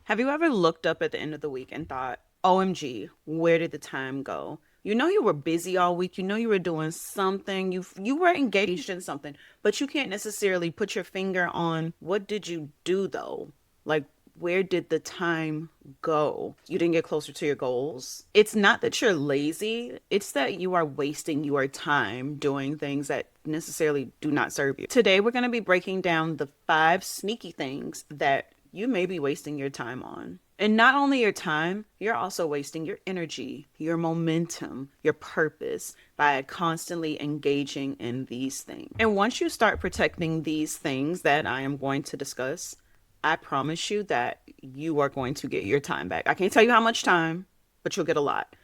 Have you ever looked up at the end of the week and thought, OMG, where did the time go? You know you were busy all week. You know you were doing something. You were engaged in something, but you can't necessarily put your finger on what did you do though? Like where did the time go? You didn't get closer to your goals. It's not that you're lazy, it's that you are wasting your time doing things that necessarily do not serve you. Today, we're going to be breaking down the 5 sneaky things that you may be wasting your time on. And not only your time, you're also wasting your energy, your momentum, your purpose by constantly engaging in these things. And once you start protecting these things that I am going to discuss, I promise you that you are going to get your time back. I can't tell you how much time, but you'll get a lot.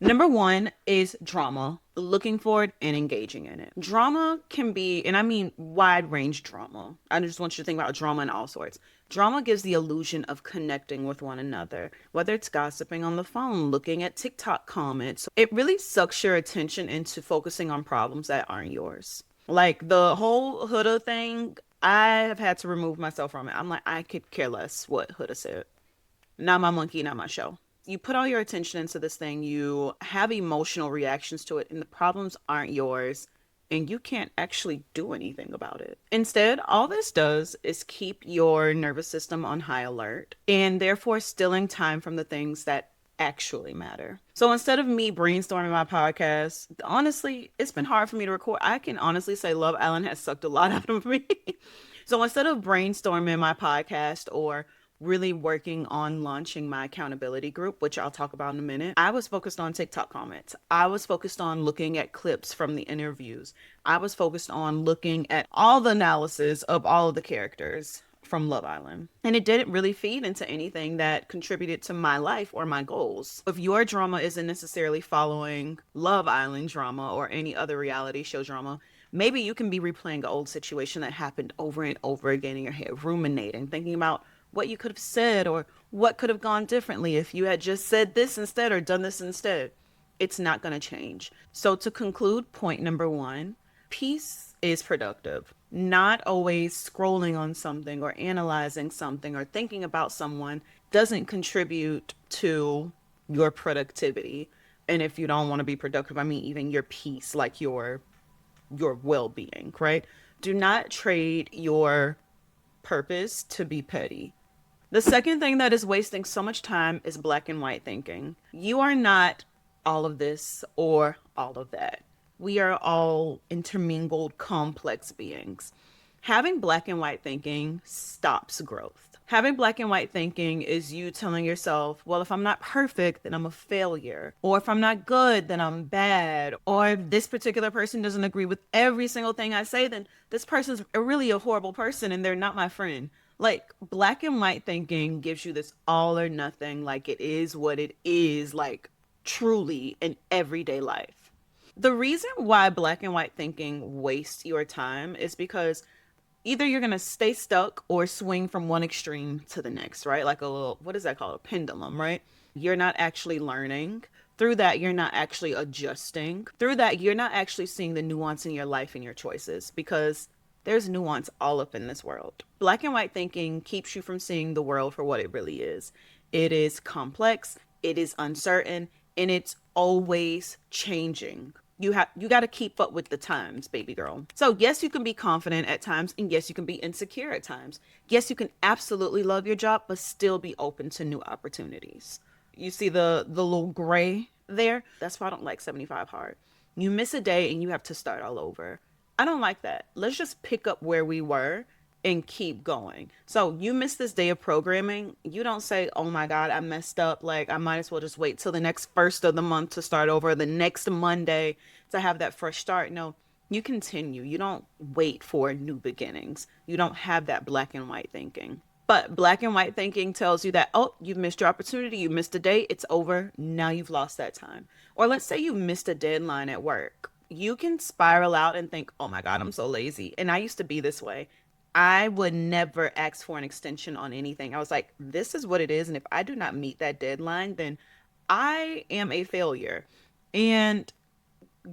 Number one is drama, looking for it and engaging in it. Drama can be, and I mean wide range drama. I just want you to think about drama in all sorts. Drama gives the illusion of connecting with one another, whether it's gossiping on the phone, looking at TikTok comments. It really sucks your attention into focusing on problems that aren't yours. Like the whole Huda thing, I have had to remove myself from it. I'm like, I could care less what Huda said. Not my monkey, not my show. You put all your attention into this thing, you have emotional reactions to it, and the problems aren't yours, and you can't actually do anything about it. Instead, all this does is keep your nervous system on high alert and therefore stealing time from the things that actually matter. So instead of me brainstorming my podcast, honestly, it's been hard for me to record. I can honestly say Love Island has sucked a lot out of me. So instead of brainstorming my podcast or really working on launching my accountability group, which I'll talk about in a minute, I was focused on TikTok comments. I was focused on looking at clips from the interviews. I was focused on looking at all the analysis of all of the characters from Love Island. And it didn't really feed into anything that contributed to my life or my goals. If your drama isn't necessarily following Love Island drama or any other reality show drama, maybe you can be replaying an old situation that happened over and over again in your head, ruminating, thinking about what you could have said or what could have gone differently if you had just said this instead or done this instead. It's not going to change. So, to conclude, point number one, peace is productive. Not always scrolling on something or analyzing something or thinking about someone doesn't contribute to your productivity. And if you don't want to be productive, I mean even your peace, like your well-being, right? Do not trade your purpose to be petty. The second thing that is wasting so much time is black and white thinking. You are not all of this or all of that. We are all intermingled, complex beings. Having black and white thinking stops growth. Having black and white thinking is you telling yourself, well, if I'm not perfect, then I'm a failure. Or if I'm not good, then I'm bad. Or if this particular person doesn't agree with every single thing I say, then this person's really a horrible person and they're not my friend. Like black and white thinking gives you this all or nothing, like it is what it is, like truly in everyday life. The reason why black and white thinking wastes your time is because either you're going to stay stuck or swing from one extreme to the next, right? Like a little, what is that called? A pendulum, right? You're not actually learning. Through that, you're not actually adjusting. Through that, you're not actually seeing the nuance in your life and your choices because there's nuance all up in this world. Black and white thinking keeps you from seeing the world for what it really is. It is complex, it is uncertain, and it's always changing. You got to keep up with the times, baby girl. So yes, you can be confident at times, and yes, you can be insecure at times. Yes, you can absolutely love your job, but still be open to new opportunities. You see the little gray there? That's why I don't like 75 hard. You miss a day and you have to start all over. I don't like that. Let's just pick up where we were and keep going. So you miss this day of programming. You don't say, oh my God, I messed up. Like, I might as well just wait till the next first of the month to start over, the next Monday to have that fresh start. No, you continue. You don't wait for new beginnings. You don't have that black and white thinking. But black and white thinking tells you that, oh, you've missed your opportunity, you missed a day, it's over, now you've lost that time. Or let's say you missed a deadline at work. You can spiral out and think, oh my God, I'm so lazy. And I used to be this way. I would never ask for an extension on anything. I was like, this is what it is. And if I do not meet that deadline, then I am a failure. And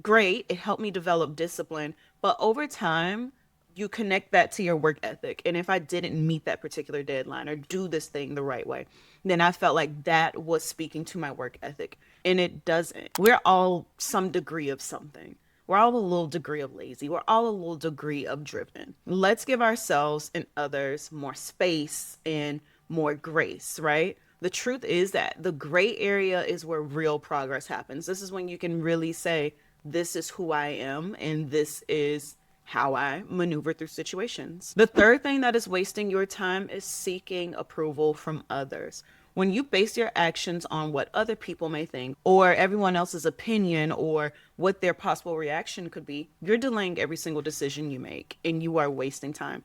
great, it helped me develop discipline. But over time, you connect that to your work ethic. And if I didn't meet that particular deadline or do this thing the right way, then I felt like that was speaking to my work ethic. And it doesn't. We're all some degree of something. We're all a little degree of lazy. We're all a little degree of driven. Let's give ourselves and others more space and more grace, right? The truth is that the gray area is where real progress happens. This is when you can really say, this is who I am, and this is how I maneuver through situations. The third thing that is wasting your time is seeking approval from others. When you base your actions on what other people may think or everyone else's opinion or what their possible reaction could be, you're delaying every single decision you make and you are wasting time.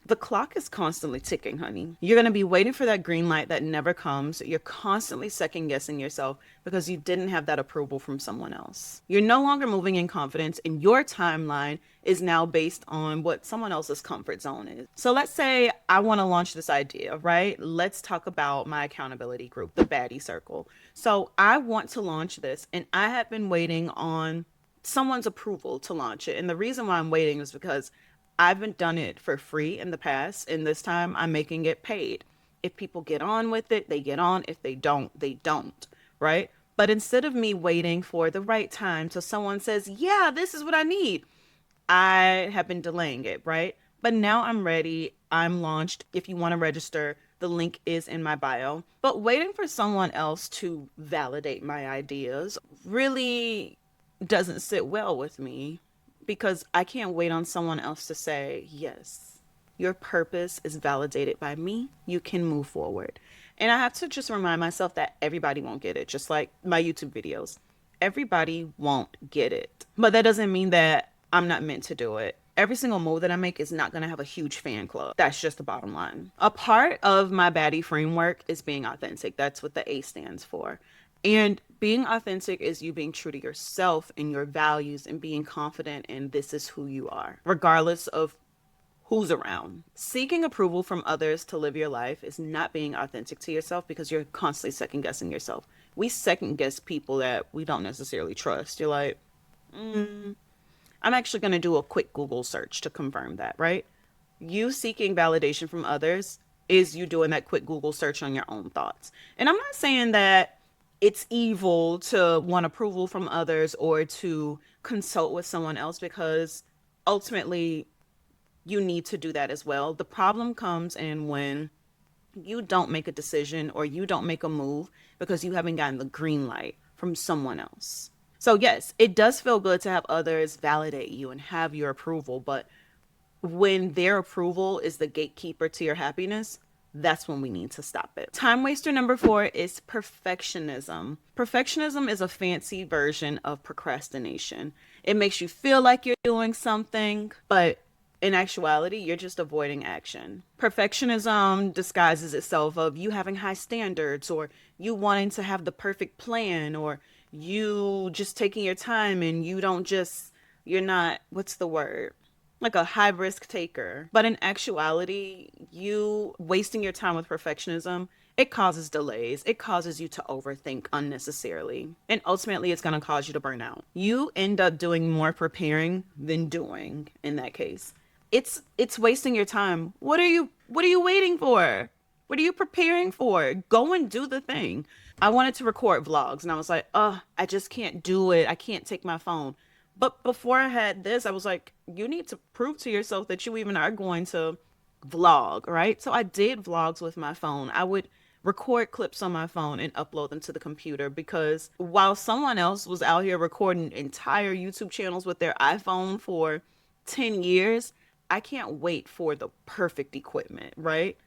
The clock is constantly ticking, honey. You're going to be waiting for that green light that never comes. You're constantly second guessing yourself because you didn't have that approval from someone else. You're no longer moving in confidence, and your timeline is now based on what someone else's comfort zone is. So let's say I want to launch this idea, right? Let's talk about my accountability group, the baddie circle. So I want to launch this, and I have been waiting on someone's approval to launch it. And the reason why I'm waiting is because I've done it for free in the past, and this time I'm making it paid. If people get on with it, they get on. If they don't, they don't, right? But instead of me waiting for the right time till someone says, yeah, this is what I need, I have been delaying it, right? But now I'm ready. I'm launched. If you want to register, the link is in my bio. But waiting for someone else to validate my ideas really doesn't sit well with me, because I can't wait on someone else to say, yes, your purpose is validated by me. You can move forward. And I have to just remind myself that everybody won't get it, just like my YouTube videos. Everybody won't get it. But that doesn't mean that I'm not meant to do it. Every single move that I make is not going to have a huge fan club. That's just the bottom line. A part of my baddie framework is being authentic. That's what the A stands for. And being authentic is you being true to yourself and your values and being confident in this is who you are, regardless of who's around. Seeking approval from others to live your life is not being authentic to yourself, because you're constantly second guessing yourself. We second guess people that we don't necessarily trust. You're like, I'm actually going to do a quick Google search to confirm that, right? You seeking validation from others is you doing that quick Google search on your own thoughts. And I'm not saying that it's evil to want approval from others or to consult with someone else, because ultimately you need to do that as well. The problem comes in when you don't make a decision or you don't make a move because you haven't gotten the green light from someone else. So yes, it does feel good to have others validate you and have your approval, but when their approval is the gatekeeper to your happiness, that's when we need to stop it. Time waster number 4 is perfectionism. Perfectionism is a fancy version of procrastination. It makes you feel like you're doing something, but in actuality, you're just avoiding action. Perfectionism disguises itself of you having high standards, or you wanting to have the perfect plan, or you just taking your time and you're not, what's the word? Like a high risk taker. But in actuality, you wasting your time with perfectionism, it causes delays. It causes you to overthink unnecessarily. And ultimately, it's going to cause you to burn out. You end up doing more preparing than doing in that case. It's wasting your time. What are you waiting for? What are you preparing for? Go and do the thing. I wanted to record vlogs and I was like, I just can't do it. I can't take my phone. But before I had this, I was like, you need to prove to yourself that you even are going to vlog, right? So I did vlogs with my phone. I would record clips on my phone and upload them to the computer, because while someone else was out here recording entire YouTube channels with their iPhone for 10 years, I can't wait for the perfect equipment, right?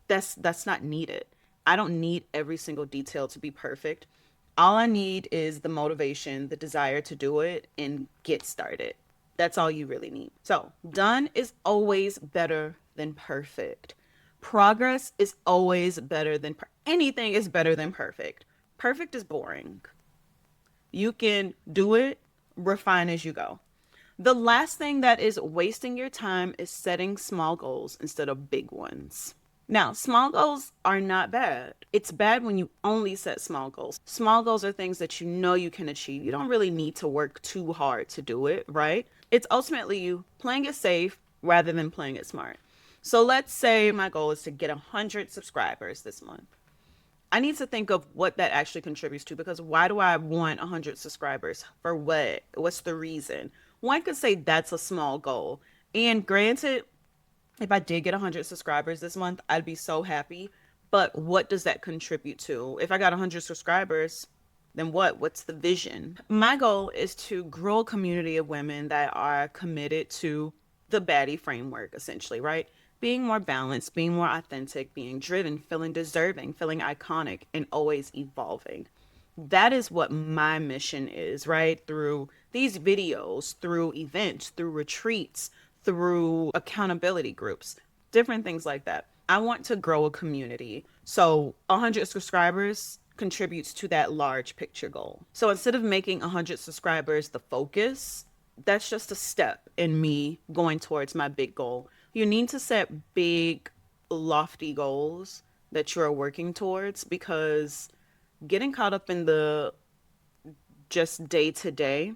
That's not needed. I don't need every single detail to be perfect. All I need is the motivation, the desire to do it and get started. That's all you really need. So, done is always better than perfect. Progress is always better than anything is better than perfect. Perfect is boring. You can do it, refine as you go. The last thing that is wasting your time is setting small goals instead of big ones. Now, small goals are not bad. It's bad when you only set small goals. Small goals are things that you know you can achieve. You don't really need to work too hard to do it, right? It's ultimately you playing it safe rather than playing it smart. So let's say my goal is to get 100 subscribers this month. I need to think of what that actually contributes to, because why do I want 100 subscribers? For what? What's the reason? One could say that's a small goal. And granted, if I did get 100 subscribers this month, I'd be so happy. But what does that contribute to? If I got 100 subscribers, then what? What's the vision? My goal is to grow a community of women that are committed to the baddie framework, essentially, right? Being more balanced, being more authentic, being driven, feeling deserving, feeling iconic, and always evolving. That is what my mission is, right? Through these videos, through events, through retreats, through accountability groups, different things like that. I want to grow a community. So 100 subscribers contributes to that large picture goal. So instead of making 100 subscribers the focus, that's just a step in me going towards my big goal. You need to set big, lofty goals that you are working towards, because getting caught up in the just day to day,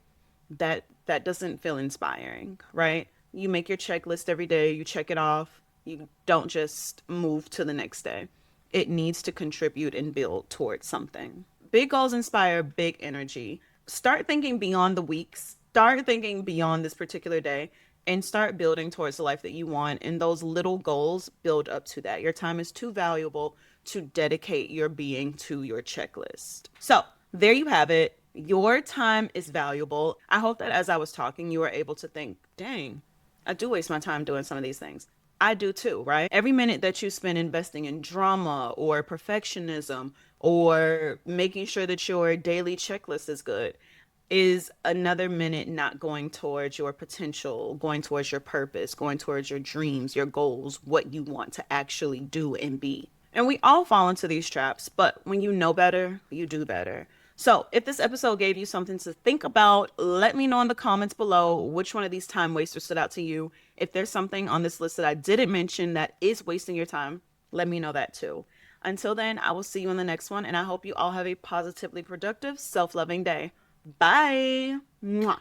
that doesn't feel inspiring, right? You make your checklist every day, you check it off, you don't just move to the next day. It needs to contribute and build towards something. Big goals inspire big energy. Start thinking beyond the weeks, start thinking beyond this particular day, and start building towards the life that you want. And those little goals build up to that. Your time is too valuable to dedicate your being to your checklist. So, there you have it. Your time is valuable. I hope that as I was talking, you were able to think, dang, I do waste my time doing some of these things. I do too, right? Every minute that you spend investing in drama or perfectionism or making sure that your daily checklist is good is another minute not going towards your potential, going towards your purpose, going towards your dreams, your goals, what you want to actually do and be. And we all fall into these traps, but when you know better, you do better. So, if this episode gave you something to think about, let me know in the comments below which one of these time wasters stood out to you. If there's something on this list that I didn't mention that is wasting your time, let me know that too. Until then, I will see you in the next one, and I hope you all have a positively productive, self loving day. Bye. Mwah.